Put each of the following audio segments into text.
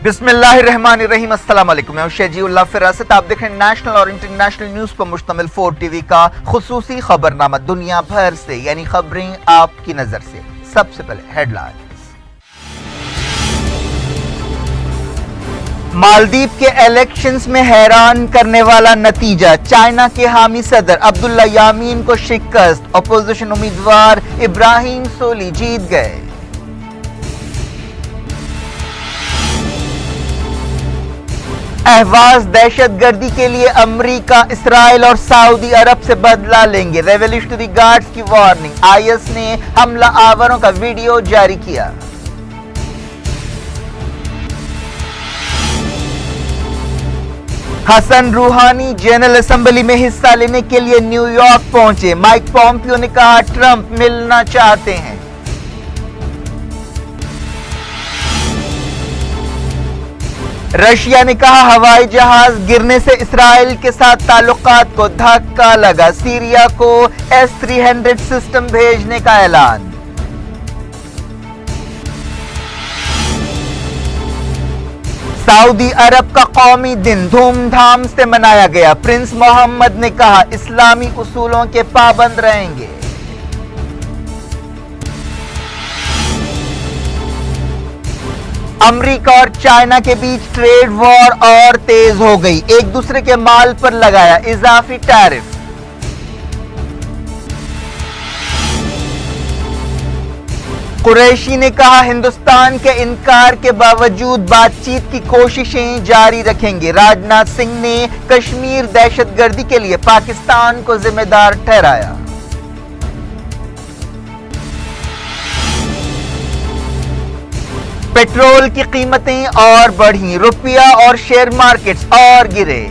بسم اللہ الرحمن الرحیم۔ السلام علیکم، میں ہوں شہجی اللہ فراست۔ آپ دیکھ رہے ہیں نیشنل اور انٹرنیشنل نیوز پر مشتمل 4 ٹی وی کا خصوصی خبرنامہ دنیا بھر سے، یعنی خبریں آپ کی نظر سے۔ سب سے پہلے ہیڈ لائنز۔ مالدیپ کے الیکشنز میں حیران کرنے والا نتیجہ، چائنا کے حامی صدر عبداللہ یامین کو شکست، اپوزیشن امیدوار ابراہیم سولی جیت گئے۔ احواز دہشت گردی کے لیے امریکہ، اسرائیل اور سعودی عرب سے بدلہ لیں گے، ریولیوشنری گارڈز کی وارننگ، آئی ایس نے حملہ آوروں کا ویڈیو جاری کیا۔ حسن روحانی جنرل اسمبلی میں حصہ لینے کے لیے نیو یارک پہنچے، مائک پومپیو نے کہا ٹرمپ ملنا چاہتے ہیں۔ رشیا نے کہا ہوائی جہاز گرنے سے اسرائیل کے ساتھ تعلقات کو دھکا لگا، سیریا کو S-300 سسٹم بھیجنے کا اعلان۔ سعودی عرب کا قومی دن دھوم دھام سے منایا گیا، پرنس محمد نے کہا اسلامی اصولوں کے پابند رہیں گے۔ امریکہ اور چائنا کے بیچ ٹریڈ وار اور تیز ہو گئی، ایک دوسرے کے مال پر لگایا اضافی ٹیرف۔ قریشی نے کہا ہندوستان کے انکار کے باوجود بات چیت کی کوششیں جاری رکھیں گے، راجناتھ سنگھ نے کشمیر دہشت گردی کے لیے پاکستان کو ذمہ دار ٹھہرایا۔ پیٹرول کی قیمتیں اور بڑھیں، روپیہ اور شیئر مارکیٹس اور گرے۔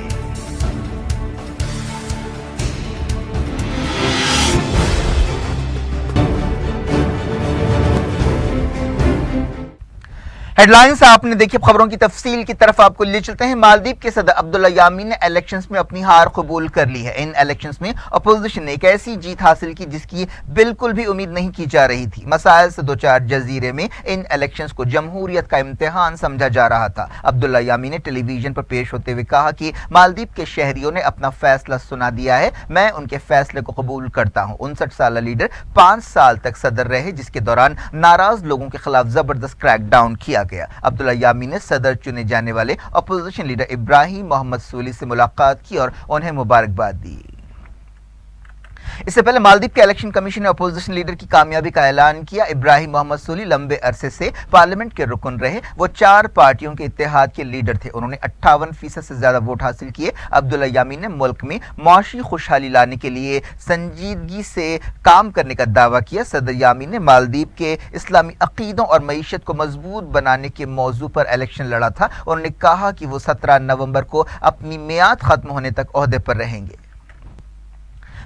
ہیڈ لائنز آپ نے دیکھی، خبروں کی تفصیل کی طرف آپ کو لے چلتے ہیں۔ مالدیپ کے صدر عبداللہ یامین نے الیکشنز میں اپنی ہار قبول کر لی ہے۔ ان الیکشنز میں اپوزیشن نے ایک ایسی جیت حاصل کی جس کی بالکل بھی امید نہیں کی جا رہی تھی۔ مسائل سے دوچار جزیرے میں ان الیکشنز کو جمہوریت کا امتحان سمجھا جا رہا تھا۔ عبداللہ یامین نے ٹیلی ویژن پر پیش ہوتے ہوئے کہا کہ مالدیپ کے شہریوں نے اپنا فیصلہ سنا دیا ہے، میں ان کے فیصلے کو قبول کرتا ہوں۔ 59 سالہ لیڈر 5 سال تک صدر رہے، جس کے دوران ناراض لوگوں کے خلاف زبردست کریک ڈاؤن کیا گیا۔ عبداللہ یامین نے صدر چنے جانے والے اپوزیشن لیڈر ابراہیم محمد سولی سے ملاقات کی اور انہیں مبارکباد دی۔ اس سے پہلے مالدیپ کے الیکشن کمیشن نے اپوزیشن لیڈر کی کامیابی کا اعلان کیا۔ ابراہیم محمد سولی لمبے عرصے سے پارلیمنٹ کے رکن رہے، وہ 4 پارٹیوں کے اتحاد کے لیڈر تھے، انہوں نے 58% سے زیادہ ووٹ حاصل کیے۔ عبداللہ یامین نے ملک میں معاشی خوشحالی لانے کے لیے سنجیدگی سے کام کرنے کا دعویٰ کیا۔ صدر یامین نے مالدیپ کے اسلامی عقیدوں اور معیشت کو مضبوط بنانے کے موضوع پر الیکشن لڑا تھا، انہوں نے کہا کہ وہ 17 نومبر کو اپنی میعاد ختم ہونے تک عہدے پر رہیں گے۔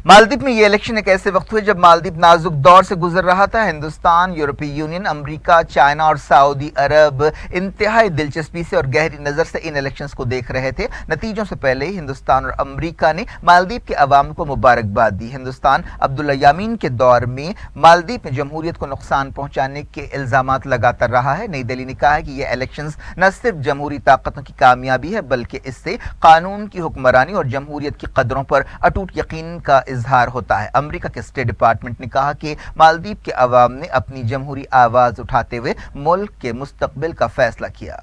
مالدیپ میں یہ الیکشن ایک ایسے وقت ہوئے جب مالدیپ نازک دور سے گزر رہا تھا۔ ہندوستان، یورپی یونین، امریکہ، چائنا اور سعودی عرب انتہائی دلچسپی سے اور گہری نظر سے ان الیکشنز کو دیکھ رہے تھے۔ نتیجوں سے پہلے ہی ہندوستان اور امریکہ نے مالدیپ کے عوام کو مبارکباد دی۔ ہندوستان عبداللہ یامین کے دور میں مالدیپ میں جمہوریت کو نقصان پہنچانے کے الزامات لگاتا رہا ہے۔ نئی دہلی نے کہا ہے کہ یہ الیکشنز نہ صرف جمہوری طاقتوں کی کامیابی ہے بلکہ اس سے قانون کی حکمرانی اور جمہوریت کی قدروں پر اٹوٹ یقین کا اظہار ہوتا ہے۔ امریکہ کے اسٹیٹ ڈپارٹمنٹ نے کہا کہ مالدیپ کے عوام نے اپنی جمہوری آواز اٹھاتے ہوئے ملک کے مستقبل کا فیصلہ کیا۔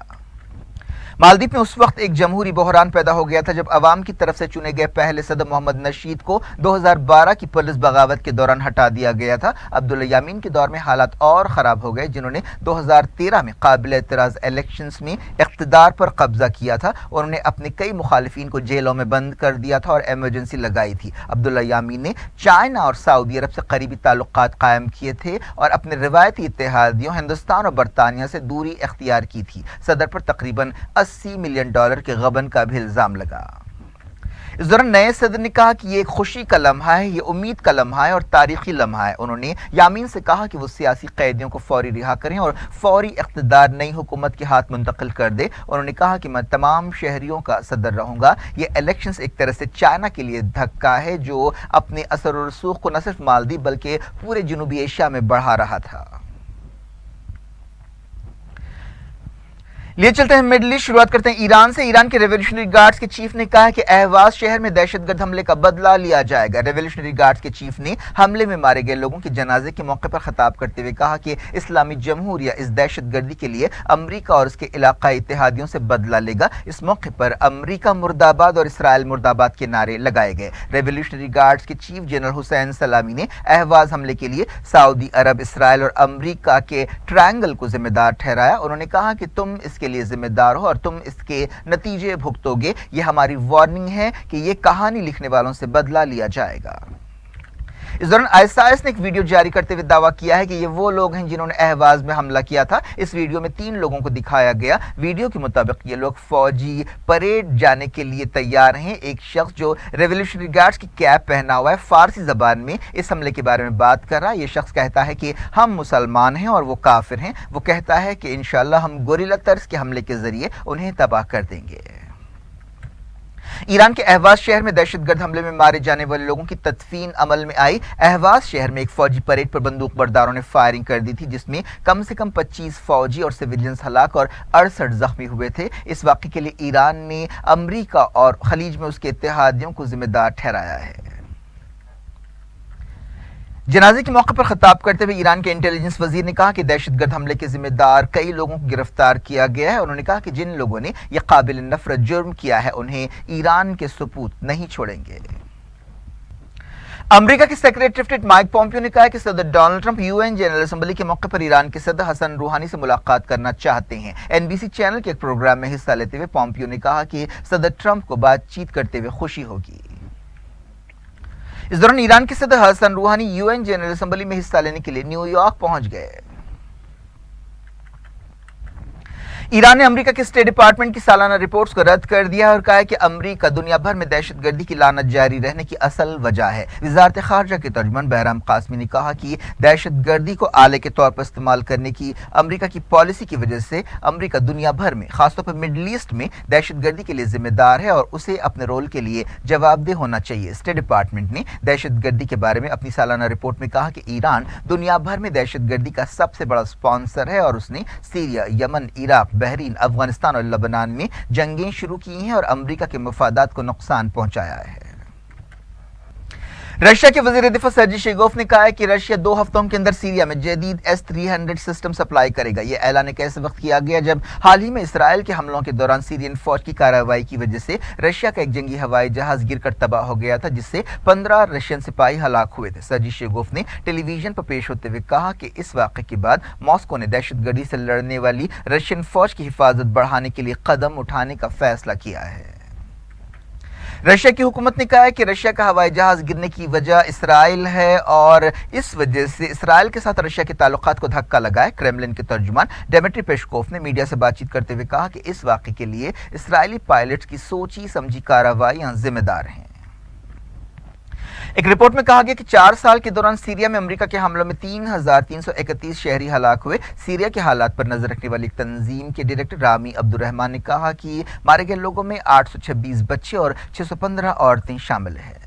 مالدیپ میں اس وقت ایک جمہوری بحران پیدا ہو گیا تھا جب عوام کی طرف سے چنے گئے پہلے صدر محمد نشید کو 2012 کی پولیس بغاوت کے دوران ہٹا دیا گیا تھا۔ عبداللہ یامین کے دور میں حالات اور خراب ہو گئے، جنہوں نے 2013 میں قابل اعتراض الیکشنز میں اقتدار پر قبضہ کیا تھا۔ انہوں نے اپنے کئی مخالفین کو جیلوں میں بند کر دیا تھا اور ایمرجنسی لگائی تھی۔ عبداللہ یامین نے چائنا اور سعودی عرب سے قریبی تعلقات قائم کیے تھے اور اپنے روایتی اتحادیوں ہندوستان اور برطانیہ سے دوری اختیار کی تھی۔ صدر پر تقریباً $80 ملین کے غبن کا بھی الزام لگا۔ اس دوران نئے صدر نے کہا کہ یہ ایک خوشی کا لمحہ ہے، یہ امید کا لمحہ ہے اور تاریخی لمحہ ہے۔ انہوں نے یامین سے کہا کہ وہ سیاسی قیدیوں کو فوری رہا کریں اور فوری اقتدار نئی حکومت کے ہاتھ منتقل کر دے۔ انہوں نے کہا کہ میں تمام شہریوں کا صدر رہوں گا۔ یہ الیکشنز ایک طرح سے چائنا کے لیے دھکا ہے جو اپنے اثر و رسوخ کو نہ صرف مالدیپ بلکہ پورے جنوبی ایشیا میں بڑھا رہا تھا۔ लिए चलते हैं मिडल ईस्ट। शुरुआत करते हैं ईरान से। ईरान के रेवोल्यूशनरी गार्ड्स के चीफ ने कहा है कि अहवाज शहर में दहशतगर्द हमले का बदला लिया जाएगा। रेवोल्यूशनरी गार्ड्स के चीफ ने हमले में मारे गए लोगों के जनाजे के मौके पर खिताब करते हुए कहा कि इस्लामी जमहूरिया इस दहशतगर्दी के लिए अमरीका और उसके इलाकाई इत्तेहादियों से बदला लेगा। इस मौके पर अमरीका मुर्दाबाद और इसराइल मुर्दाबाद के नारे लगाए गए। रेवोल्यूशनरी गार्ड्स के चीफ जनरल हुसैन सलामी ने अहवाज हमले के लिए सऊदी अरब, इसराइल और अमरीका के ट्रायंगल को जिम्मेदार ठहराया। उन्होंने कहा कि तुम इसके लिए जिम्मेदार हो और तुम इसके नतीजे भुगतोगे। ये हमारी वार्निंग है कि ये कहानी लिखने वालों से बदला लिया जाएगा। इस दौरान आईएसआईएस ने एक वीडियो जारी करते हुए दावा किया है कि ये वो लोग हैं जिन्होंने अहवाज में हमला किया था। इस वीडियो में 3 लोगों को दिखाया गया। वीडियो के मुताबिक ये लोग फौजी परेड जाने के लिए तैयार हैं। एक शख्स जो रेवोल्यूशनरी गार्ड्स की कैप पहना हुआ है, फारसी जबान में इस हमले के बारे में बात कर रहा है। ये शख्स कहता है कि हम मुसलमान हैं और वो काफिर हैं। वो कहता है कि इंशाअल्लाह हम गोरिल्ला तर्ज के हमले के जरिए उन्हें तबाह कर देंगे। ईरान के अहवाज शहर में दहशतगर्द हमले में मारे जाने वाले लोगों की तदफीन अमल में आई। अहवाज शहर में एक फौजी परेड पर बंदूक बरदारों ने फायरिंग कर दी थी, जिसमें कम से कम 25 फौजी और सिविलियंस हलाक और 68 जख्मी हुए थे। इस वाक़े के लिए ईरान ने अमरीका और खलीज में उसके इत्तेहादियों को जिम्मेदार ठहराया है। जनाजे के मौके पर खिताब करते हुए ईरान के इंटेलिजेंस वजीर ने कहा कि दहशतगर्द हमले के जिम्मेदार कई लोगों को गिरफ्तार किया गया है। उन्होंने कहा कि जिन लोगों ने यह काबिल नफरत जुर्म किया है उन्हें ईरान के सुपूत नहीं छोड़ेंगे। अमेरिका के सेक्रेटरी स्टेट माइक पोम्पियो ने कहा है कि सदर Donald Trump UN general assembly के मौके पर ईरान के सदर हसन रूहानी से मुलाकात करना चाहते हैं। एनबीसी चैनल के एक प्रोग्राम में हिस्सा लेते हुए पोम्पियो ने कहा कि सदर ट्रंप को बातचीत करते हुए खुशी होगी। इस दौरान ईरान के सदर हसन रूहानी यूएन जनरल असेंबली में हिस्सा लेने के लिए न्यूयॉर्क पहुंच गए। ईरान ने अमेरिका के स्टेट डिपार्टमेंट की सालाना रिपोर्ट्स को रद्द कर दिया और कहा है कि अमेरिका दुनिया भर में दहशतगर्दी की लानत जारी रहने की असल वजह है। वजारत खारजा के तर्जुमान बहराम कासमी ने कहा कि दहशतगर्दी को आले के तौर पर इस्तेमाल करने की अमेरिका की पॉलिसी की वजह से अमेरिका दुनिया भर में, खासतौर पर मिडल ईस्ट में दहशतगर्दी के लिए जिम्मेदार है और उसे अपने रोल के लिए जवाबदेह होना चाहिए। स्टेट डिपार्टमेंट ने दहशतगर्दी के बारे में अपनी सालाना रिपोर्ट में कहा कि ईरान दुनिया भर में दहशतगर्दी का सबसे बड़ा स्पॉन्सर है और उसने Syria, Yemen, Iraq, Bahrain, Afghanistan और लेबनान में जंगें शुरू की हैं और अमेरिका के मफादात को नुकसान पहुंचाया है। रशिया के वजीर दिफा सर्जी शेगोफ ने कहा है कि रशिया 2 हफ्तों के अंदर सीरिया में जदीद S-300 सिस्टम सप्लाई करेगा। यह ऐलान एक ऐसे वक्त किया गया जब हाल ही में इसराइल के हमलों के दौरान सीरियन फौज की कार्रवाई की वजह से रशिया का एक जंगी हवाई जहाज गिरकर तबाह हो गया था, जिससे 15 रशियन सिपाही हलाक हुए थे। सर्जी शेगोफ ने टेलीविजन पर पेश होते हुए कहा कि इस वाक़े के बाद मॉस्को ने दहशतगर्दी से लड़ने वाली रशियन फौज की हिफाजत बढ़ाने के लिए कदम उठाने का फैसला किया है। रशिया की हुकूमत ने कहा है कि रशिया का हवाई जहाज गिरने की वजह इसराइल है और इस वजह से इसराइल के साथ रशिया के ताल्लुकात को धक्का लगा है। क्रेमलिन के तर्जुमान डेमिट्री पेस्कोव ने मीडिया से बातचीत करते हुए कहा कि इस वाक़े के लिए इसराइली पायलट्स की सोची समझी कार्रवाई जिम्मेदार हैं। एक रिपोर्ट में कहा गया कि 4 साल के दौरान सीरिया में अमेरिका के हमलों में 3,331 शहरी हलाक हुए। सीरिया के हालात पर नजर रखने वाली एक तंजीम के डायरेक्टर रामी अब्दुर्रहमान ने कहा कि मारे गए लोगों में 826 बच्चे और 615 औरतें शामिल हैं।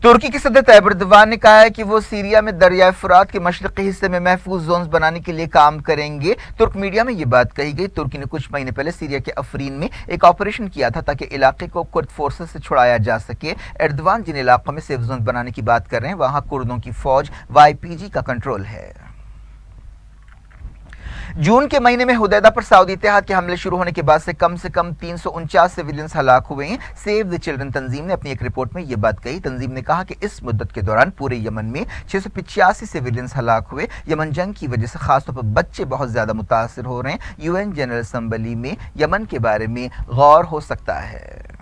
तुर्की के सदर तैयब एर्दोगान ने कहा है कि वो सीरिया में दरियाए फुरात के मशरकी हिस्से में महफूज जोन्स बनाने के लिए काम करेंगे। तुर्क मीडिया में ये बात कही गई। तुर्की ने कुछ महीने पहले सीरिया के अफरीन में एक ऑपरेशन किया था ताकि इलाके को कुर्द फोर्सेस से छुड़ाया जा सके। एर्दोगान जिन इलाकों में सेफ जोन बनाने की बात कर रहे हैं वहां कुर्दों की फौज YPG का कंट्रोल है। जून के महीने में हुदैदा पर सऊदी इत्तेहाद के हमले शुरू होने के बाद से कम 349 सिविलियंस हलाक हुए हैं। सेव द चिल्ड्रन तंजीम ने अपनी एक रिपोर्ट में यह बात कही। तंजीम ने कहा कि इस मुद्दत के दौरान पूरे यमन में 685 सिविलियंस हलाक हुए। यमन जंग की वजह से खासतौर पर बच्चे बहुत ज्यादा मुतासिर हो रहे हैं। यूएन जनरल असेंबली में यमन के बारे में गौर हो सकता है।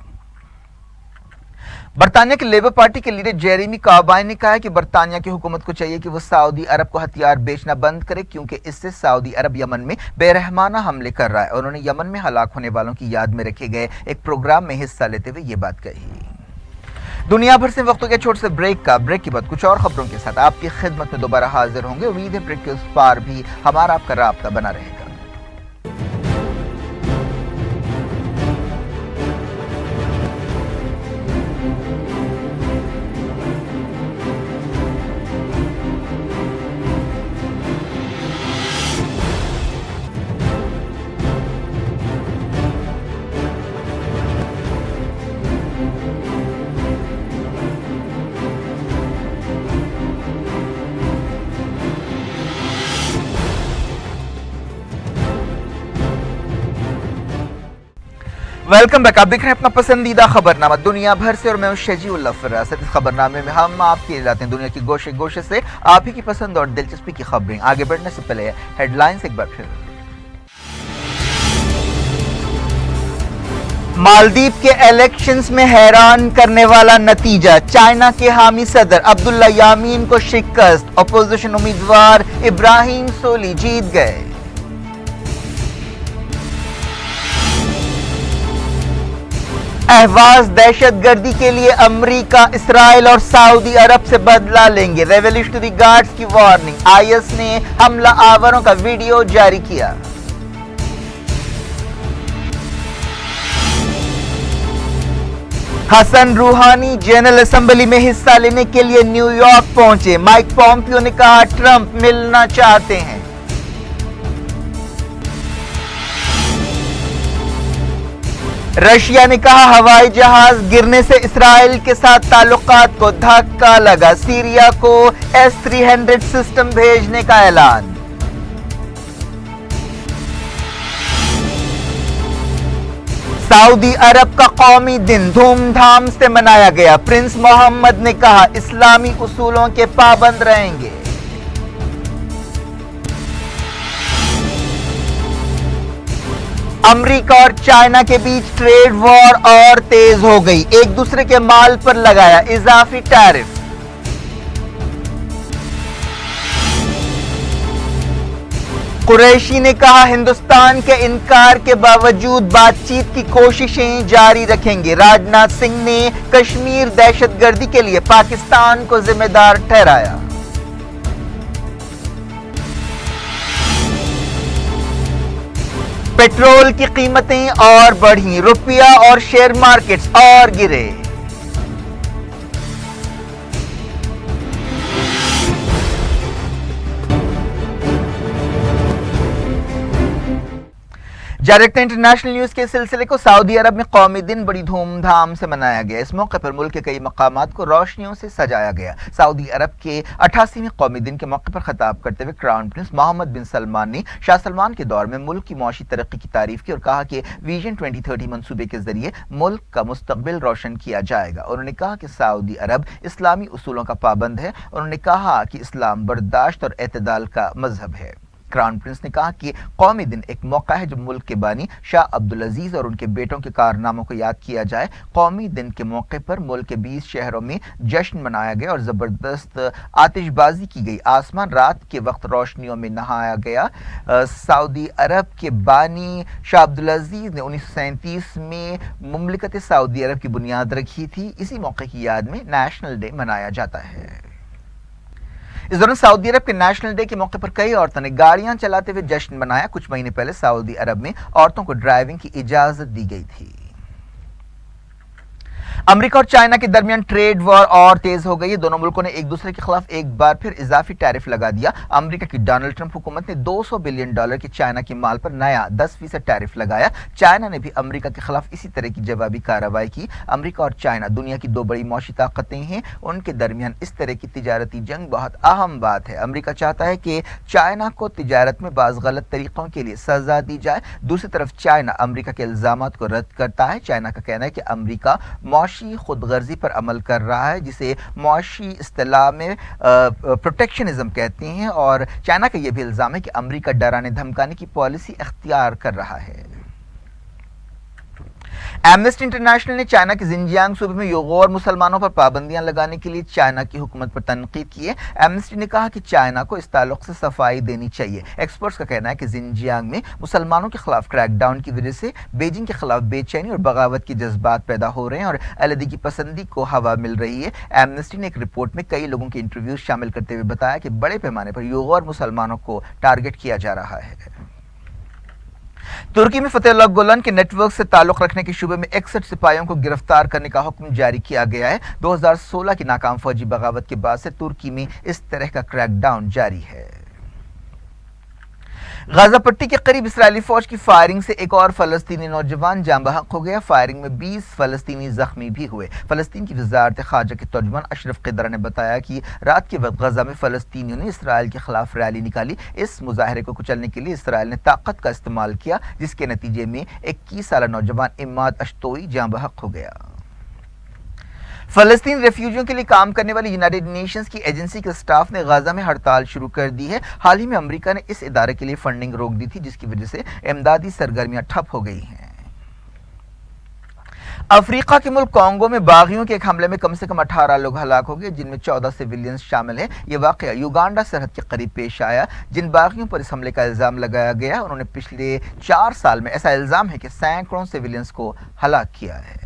बरतानिया के लेबर पार्टी के लीडर जेरेमी कार्बाइन ने कहा है कि बरतानिया की हुकूमत को चाहिए कि वो सऊदी अरब को हथियार बेचना बंद करे, क्योंकि इससे सऊदी अरब यमन में बेरहमाना हमले कर रहा है। उन्होंने यमन में हलाक होने वालों की याद में रखे गए एक प्रोग्राम में हिस्सा लेते हुए ये बात कही। दुनिया भर से वक्त हो गया छोटे से ब्रेक के बाद कुछ और खबरों के साथ आपकी खिदमत में दोबारा हाजिर होंगे। उम्मीद है ब्रेक के उस पार भी हमारा आपका राब्ता बना रहेगा। Welcome back. आप देख रहे हैं अपना पसंदीदा खबरनामा दुनिया भर से और मैं हूं शजीउल्लाह फरासत। इस खबरनामे में हम आपके लाते हैं दुनिया की गोशे गोशे से आप ही की पसंद और दिलचस्पी की खबरें। आगे बढ़ने से पहले हेडलाइंस एक बार फिर। मालदीव के इलेक्शंस में हैरान करने वाला नतीजा, चाइना के हामी सदर अब्दुल्ला यामीन को शिकस्त, अपोजिशन उम्मीदवार इब्राहिम सोली जीत गए। अहवाज दहशतगर्दी के लिए अमेरिका, इसराइल और सऊदी अरब से बदला लेंगे, रेवोल्यूशनरी गार्ड्स की वार्निंग, आईएस ने हमला आवरों का वीडियो जारी किया। हसन रूहानी जनरल असेंबली में हिस्सा लेने के लिए न्यूयॉर्क पहुंचे, माइक पॉम्पियो ने कहा ट्रंप मिलना चाहते हैं। रशिया ने कहा हवाई जहाज गिरने से इसराइल के साथ ताल्लुकात को धक्का लगा, सीरिया को S-300 सिस्टम भेजने का ऐलान। सऊदी अरब का कौमी दिन धूमधाम से मनाया गया, प्रिंस मोहम्मद ने कहा इस्लामी उसूलों के पाबंद रहेंगे। अमेरिका और चाइना के बीच ट्रेड वॉर और तेज हो गई, एक दूसरे के माल पर लगाया इजाफी टैरिफ। कुरैशी ने कहा हिंदुस्तान के इनकार के बावजूद बातचीत की कोशिशें जारी रखेंगे, राजनाथ सिंह ने कश्मीर दहशतगर्दी के लिए पाकिस्तान को जिम्मेदार ठहराया। पेट्रोल की कीमतें और बढ़ी, रुपया और शेयर मार्केट्स और गिरे। डायरेक्ट इंटरनेशनल न्यूज के सिलसिले को सऊदी अरब में कौमी दिन बड़ी धूमधाम से मनाया गया। इस मौके पर मुल्क के कई मकामात को रोशनियों से सजाया गया। सऊदी अरब के 88वें कौमी दिन के मौके पर खिताब करते हुए क्राउन प्रिंस मोहम्मद बिन सलमान ने शाह सलमान के दौर में मुल्क की मौशी तरक्की की तारीफ की और कहा कि विजन 2030 मंसूबे के जरिए मुल्क का मुस्तकबिल रोशन किया जाएगा। उन्होंने कहा कि सऊदी अरब इस्लामी उसूलों का पाबंद है। उन्होंने कहा कि इस्लाम बर्दाश्त और एतदाल का मजहब है। क्राउन प्रिंस ने कहा कि कौमी दिन एक मौका है जब मुल्क के बानी शाह अब्दुल अजीज और उनके बेटों के कारनामों को याद किया जाए। कौमी दिन के मौके पर मुल्क के 20 शहरों में जश्न मनाया गया और जबरदस्त आतिशबाजी की गई। आसमान रात के वक्त रोशनियों में नहाया गया। सऊदी अरब के बानी शाह अब्दुल अजीज ने 1937 में मुमलिकत सऊदी अरब की बुनियाद रखी थी। इसी मौके की याद में नेशनल डे मनाया जाता है। इस दौरान सऊदी अरब के नेशनल डे के मौके पर कई औरतों ने गाड़ियां चलाते हुए जश्न मनाया। कुछ महीने पहले सऊदी अरब में औरतों को ड्राइविंग की इजाजत दी गई थी। अमेरिका और चाइना के दरमियान ट्रेड वॉर और तेज हो गई है। दोनों मुल्कों ने एक दूसरे के खिलाफ एक बार फिर इजाफी टैरिफ लगा दिया। अमेरिका की डोनाल्ड ट्रंप हुकूमत ने $200 बिलियन के चाइना के माल पर नया 10% टैरिफ लगाया। चाइना ने भी अमेरिका के खिलाफ इसी तरह की जवाबी कार्रवाई की। अमेरिका और चाइना दुनिया की दो बड़ी मौशी ताकतें हैं। उनके दरमियान इस तरह की तिजारती जंग बहुत अहम बात है। अमेरिका चाहता है कि चाइना को तिजारत में बाज़ गलत तरीकों के लिए सजा दी जाए। दूसरी तरफ चाइना अमेरिका के इल्जामात को रद्द करता है। चाइना का कहना है कि अमेरिका मौशी खुदगर्जी पर अमल कर रहा है, जिसे मौशी इस्तिलाह में प्रोटेक्शनिज्म कहते हैं। और चाइना का यह भी इल्जाम है कि अमेरिका डराने धमकाने की पॉलिसी इख्तियार कर रहा है। एमनेस्टी इंटरनेशनल ने चाइना के जिनजियांग सूबे में उइगुर मुसलमानों पर पाबंदियां लगाने के लिए चाइना की हुकूमत पर तनकीद की है। एमनेस्टी ने कहा कि चाइना को इस ताल्लुक से सफाई देनी चाहिए। एक्सपर्ट्स का कहना है कि जिनजियांग में मुसलमानों के खिलाफ क्रैकडाउन की वजह से बीजिंग के खिलाफ बेचैनी और बगावत के जज्बात पैदा हो रहे हैं और अलहदगी पसंदी को हवा मिल रही है। एमनेस्टी ने एक रिपोर्ट में कई लोगों के इंटरव्यूज शामिल करते हुए बताया कि बड़े पैमाने पर उइगुर मुसलमानों को टारगेट किया जा रहा है। तुर्की में फतेहुल्लाह गुलन के नेटवर्क से ताल्लुक रखने के शुबे में 61 सिपाहियों को गिरफ्तार करने का हुक्म जारी किया गया है। 2016 की नाकाम फौजी बगावत के बाद से तुर्की में इस तरह का क्रैकडाउन जारी है। غزہ پٹی کے قریب اسرائیلی فوج کی فائرنگ سے ایک اور فلسطینی نوجوان جاں بحق ہو گیا۔ فائرنگ میں 20 فلسطینی زخمی بھی ہوئے۔ فلسطین کی وزارت خارجہ کے ترجمان اشرف قدرہ نے بتایا کہ رات کے وقت غزہ میں فلسطینیوں نے اسرائیل کے خلاف ریلی نکالی۔ اس مظاہرے کو کچلنے کے لیے اسرائیل نے طاقت کا استعمال کیا، جس کے نتیجے میں 21 سالہ نوجوان عماد اشتوئی جاں بحق ہو گیا۔ فلسطین ریفیوجیوں کے لیے کام کرنے والی یونائیٹڈ نیشنز کی ایجنسی کے سٹاف نے غزہ میں ہڑتال شروع کر دی ہے۔ حال ہی میں امریکہ نے اس ادارے کے لیے فنڈنگ روک دی تھی، جس کی وجہ سے امدادی سرگرمیاں ٹھپ ہو گئی ہیں۔ افریقہ کے ملک کانگو میں باغیوں کے ایک حملے میں کم سے کم 18 لوگ ہلاک ہو گئے، جن میں 14 سویلینز شامل ہیں۔ یہ واقعہ یوگانڈا سرحد کے قریب پیش آیا۔ جن باغیوں پر اس حملے کا الزام لگایا گیا، انہوں نے پچھلے 4 سال میں ایسا الزام ہے کہ سینکڑوں سویلینز کو ہلاک کیا ہے۔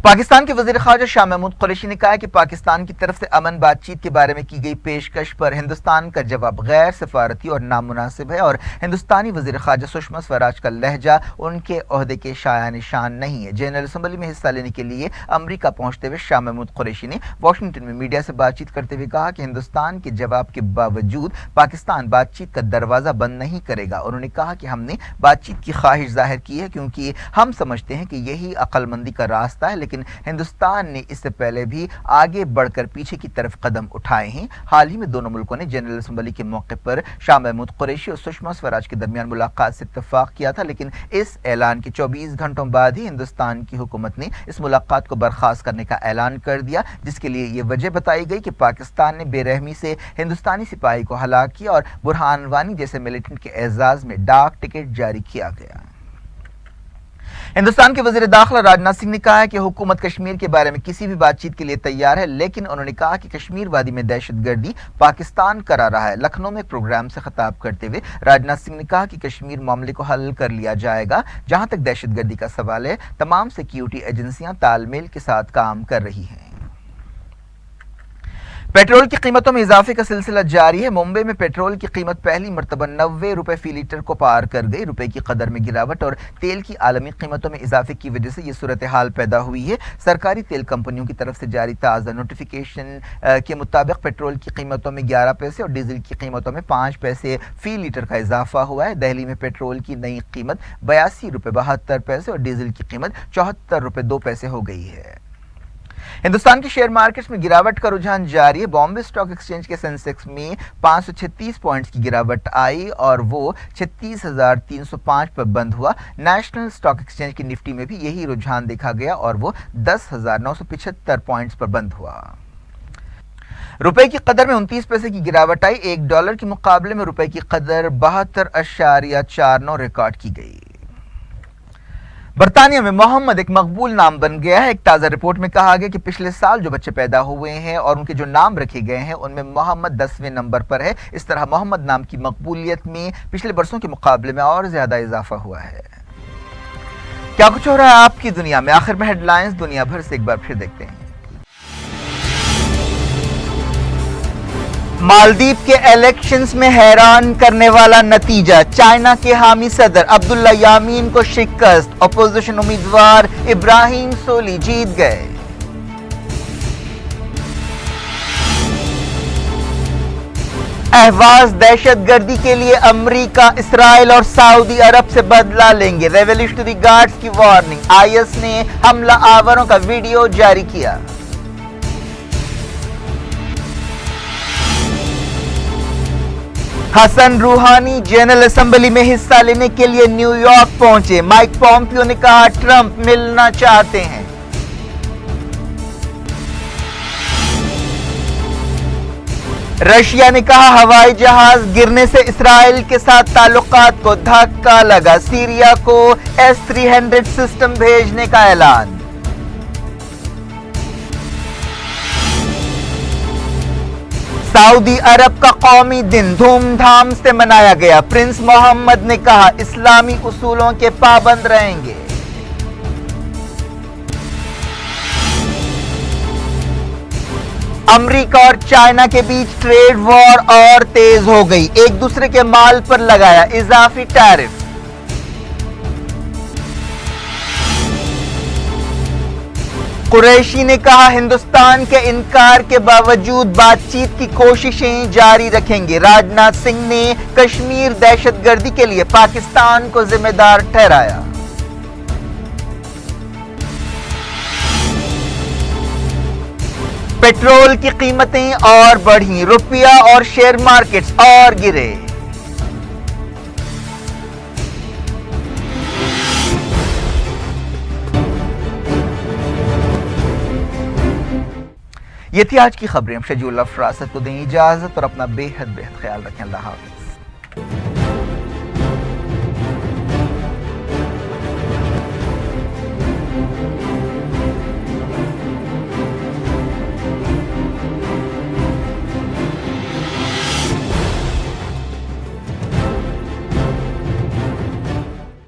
پاکستان کے وزیر خارجہ شاہ محمود قریشی نے کہا ہے کہ پاکستان کی طرف سے امن بات چیت کے بارے میں کی گئی پیشکش پر ہندوستان کا جواب غیر سفارتی اور نامناسب ہے، اور ہندوستانی وزیر خارجہ سشما سوراج کا لہجہ ان کے عہدے کے شایان نشان نہیں ہے۔ جنرل اسمبلی میں حصہ لینے کے لیے امریکہ پہنچتے ہوئے شاہ محمود قریشی نے واشنگٹن میں میڈیا سے بات چیت کرتے ہوئے کہا کہ ہندوستان کے جواب کے باوجود پاکستان بات چیت کا دروازہ بند نہیں کرے گا۔ انہوں نے کہا کہ ہم نے بات چیت کی خواہش ظاہر کی ہے کیونکہ ہم سمجھتے ہیں کہ یہی عقل مندی کا راستہ ہے، لیکن ہندوستان نے اس سے پہلے بھی آگے بڑھ کر پیچھے کی طرف قدم اٹھائے ہیں۔ حال ہی میں دونوں ملکوں نے جنرل اسمبلی کے موقع پر شاہ محمود قریشی اور سشما سوراج کے درمیان ملاقات سے اتفاق کیا تھا، لیکن اس اعلان کے 24 گھنٹوں بعد ہی ہندوستان کی حکومت نے اس ملاقات کو برخاست کرنے کا اعلان کر دیا، جس کے لیے یہ وجہ بتائی گئی کہ پاکستان نے بے رحمی سے ہندوستانی سپاہی کو ہلاک کیا اور برہان وانی جیسے ملیٹنٹ کے اعزاز میں ڈاک ٹکٹ جاری کیا گیا۔ ہندوستان کے وزیر داخلہ راجناتھ سنگھ نے کہا ہے کہ حکومت کشمیر کے بارے میں کسی بھی بات چیت کے لیے تیار ہے، لیکن انہوں نے کہا کہ کشمیر وادی میں دہشت گردی پاکستان کرا رہا ہے۔ لکھنؤ میں ایک پروگرام سے خطاب کرتے ہوئے راجناتھ سنگھ نے کہا کہ کشمیر معاملے کو حل کر لیا جائے گا۔ جہاں تک دہشت گردی کا سوال ہے، تمام سیکیورٹی ایجنسیاں تال میل کے ساتھ کام کر رہی ہیں۔ پیٹرول کی قیمتوں میں اضافے کا سلسلہ جاری ہے۔ ممبئی میں پیٹرول کی قیمت پہلی مرتبہ 90 روپے فی لیٹر کو پار کر گئی۔ روپے کی قدر میں گراوٹ اور تیل کی عالمی قیمتوں میں اضافے کی وجہ سے یہ صورتحال پیدا ہوئی ہے۔ سرکاری تیل کمپنیوں کی طرف سے جاری تازہ نوٹیفیکیشن کے مطابق پیٹرول کی قیمتوں میں 11 پیسے اور ڈیزل کی قیمتوں میں 5 پیسے فی لیٹر کا اضافہ ہوا ہے۔ دہلی میں پیٹرول کی نئی قیمت 82 روپے 72 پیسے اور ڈیزل کی قیمت 74 روپے 2 پیسے ہو گئی ہے۔ ہندوستان کے شیئر مارکیٹس میں گراوٹ کا رجحان جاری ہے۔ بامبے اسٹاک ایکسچینج کے سینسیکس میں 536 پوائنٹس کی گراوٹ آئی اور وہ 36,305 پر بند ہوا۔ نیشنل اسٹاک ایکسچینج کی نفٹی میں بھی یہی رجحان دیکھا گیا اور وہ 10,975 پوائنٹس پر بند ہوا۔ روپے کی قدر میں 29 پیسے کی گراوٹ آئی۔ ایک ڈالر کے مقابلے میں روپے کی قدر 72.49 ریکارڈ کی گئی۔ برطانیہ میں محمد ایک مقبول نام بن گیا ہے۔ ایک تازہ رپورٹ میں کہا گیا کہ پچھلے سال جو بچے پیدا ہوئے ہیں اور ان کے جو نام رکھے گئے ہیں ان میں محمد 10ویں نمبر پر ہے۔ اس طرح محمد نام کی مقبولیت میں پچھلے برسوں کے مقابلے میں اور زیادہ اضافہ ہوا ہے۔ کیا کچھ ہو رہا ہے آپ کی دنیا میں؟ آخر میں ہیڈ لائنز دنیا بھر سے ایک بار پھر دیکھتے ہیں۔ مالدیپ کے الیکشنز میں حیران کرنے والا نتیجہ، چائنا کے حامی صدر عبداللہ یامین کو شکست، اپوزیشن امیدوار ابراہیم سولی جیت گئے۔ اہواز دہشت گردی کے لیے امریکہ، اسرائیل اور سعودی عرب سے بدلہ لیں گے، ریولیوشنری گارڈز کی وارننگ، آئی ایس نے حملہ آوروں کا ویڈیو جاری کیا۔ حسن روحانی جنرل اسمبلی میں حصہ لینے کے لیے نیو یارک پہنچے۔ مائک پومپیو نے کہا ٹرمپ ملنا چاہتے ہیں۔ رشیا نے کہا ہوائی جہاز گرنے سے اسرائیل کے ساتھ تعلقات کو دھکا لگا، سیریا کو S-300 سسٹم بھیجنے کا اعلان۔ سعودی عرب کا قومی دن دھوم دھام سے منایا گیا، پرنس محمد نے کہا اسلامی اصولوں کے پابند رہیں گے۔ امریکہ اور چائنا کے بیچ ٹریڈ وار اور تیز ہو گئی، ایک دوسرے کے مال پر لگایا اضافی ٹیرف۔ قریشی نے کہا ہندوستان کے انکار کے باوجود بات چیت کی کوششیں جاری رکھیں گے۔ راجناتھ سنگھ نے کشمیر دہشت گردی کے لیے پاکستان کو ذمہ دار ٹھہرایا۔ پیٹرول کی قیمتیں اور بڑھیں، روپیہ اور شیئر مارکیٹس اور گرے۔ یہ تھی آج کی خبریں۔ ہم شجیع اللہ فراست کو دیں اجازت اور اپنا بے حد خیال رکھیں۔ اللہ حافظ۔